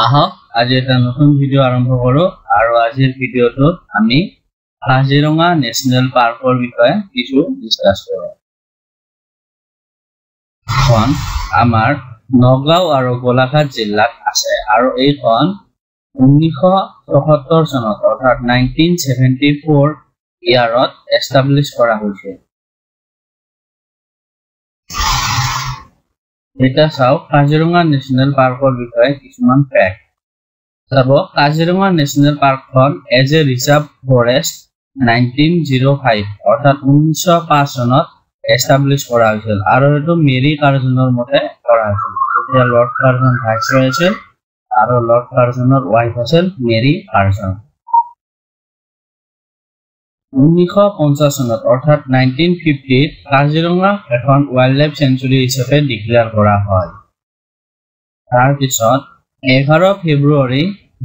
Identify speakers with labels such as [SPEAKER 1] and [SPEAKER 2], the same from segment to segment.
[SPEAKER 1] আহক আজি এটা নতুন ভিডিও আৰম্ভ কৰো আৰু আজিৰ ভিডিওটোত আমি কাজিৰঙা নেশ্যনেল পাৰ্কৰ বিষয়ে কিছু ডিসকাস কৰো। খন আমাৰ নগাঁও আৰু গোলাঘাট জিলাত আছে আৰু এইখন 1974 চনত অৰ্থাৎ 1974 ইয়াৰত এস্টাবলিশ কৰা হৈছিল। এটা চাও কাজিৰঙা নেশ্যনেল পাৰ্কৰ বিষয়ে কিছুমান ফ্যাক্ট। চাব কাজিৰঙা নেশ্যনেল পাৰ্কখন এজ এ ৰিজাৰ্ভ ফৰেষ্ট 1905 অৰ্থাৎ 1905 চনত এস্টাবলিশ কৰা হৈছিল আৰু এটো মেৰী কাৰ্জনৰ মতে কৰা হৈছিল। তেতিয়া লৰ্ড কাৰ্জন ভাইসৰয় আছিল আৰু লৰ্ড কাৰ্জনৰ ওয়াইফ আছিল মেৰী কাৰ্জন। 1950 চনত অৰ্থাৎ 1950 কাজিৰঙা এখন ওয়াইল্ডলাইফ সেঞ্চুৰী হিচাপে ডিক্লেয়াৰ কৰা হয়। তাৰ পিছত 11 ফেব্ৰুৱাৰী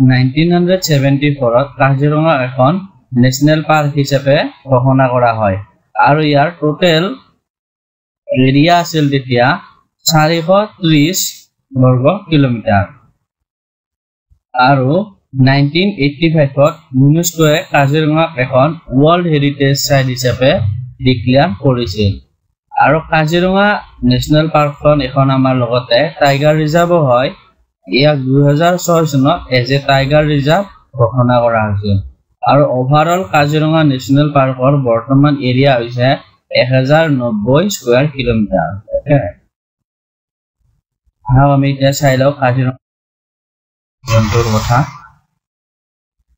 [SPEAKER 1] 1974 কাজিৰঙা এখন নেশ্যনেল পাৰ্ক হিচাপে ঘোষণা কৰা হয় আৰু ইয়াৰ টোটেল এৰিয়া আছিল তেতিয়া 430 বৰ্গ কিলোমিটাৰ। আৰু 1985 ইউনেস্কোয়ে কাজিৰঙা এখন ওয়াৰ্ল্ড হেৰিটেজ সাইট হিচাপে ডিক্লেয়াৰ কৰিছিল। আৰু কাজিৰঙা নেশ্যনেল পাৰ্কখন এখন আমাৰ লগতে টাইগাৰ ৰিজাৰ্ভ হয়। ইয়াক 2006 চনত এজ এ টাইগাৰ ৰিজাৰ্ভ ঘোষণা কৰা হৈছিল আৰু ওভাৰঅল কাজিৰঙা নেশ্যনেল পাৰ্কৰ বৰ্তমান এৰিয়া হৈছে 1090 স্কয়াৰ কিলোমিটাৰ। আমি এতিয়া চাই লওঁ কাজিৰঙা জন্তুৰ কথা।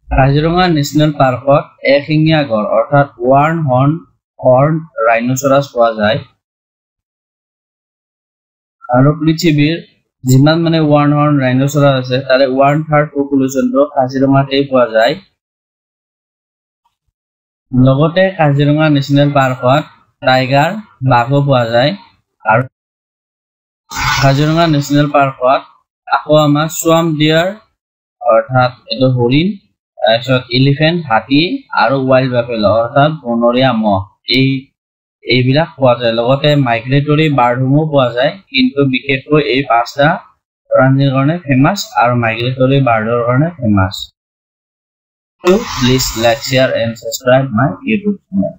[SPEAKER 1] কাজিৰঙা নেশ্যনেল পাৰ্কত এশিঙীয়া গড় অৰ্থাৎ ওয়ান হৰ্ন ৰাইনোচৰাছ পোৱা যায় আৰু পৃথিৱীৰ যিমান মানে ওয়ান হৰ্ন ৰাইনোচৰাছ আছে তাৰে 1/3 পপুলেশনটো কাজিৰঙাতেই পোৱা যায়। লগতে কাজিৰঙা নেশ্যনেল পাৰ্কত টাইগাৰ বাঘো পোৱা যায় আৰু কাজিৰঙা নেশ্যনেল পাৰ্কত আকৌ আমাৰ সোয়াম ডিয়াৰ অৰ্থাৎ এটো হৰিণ, তাৰপিছত এলিফেন্ট হাতী আৰু ওয়াইল্ড বাফেলো অৰ্থাৎ বনৰীয়া মহ এইবিলাক পোৱা যায়। লগতে মাইগ্ৰেটৰী বাৰ্ডসমূহ পোৱা যায়, কিন্তু বিশেষকৈ এই 5টা প্ৰাণীৰ কাৰণে ফেমাস আৰু মাইগ্ৰেটৰী বাৰ্ডৰ কাৰণে famous. Please like, share and subscribe my YouTube channel.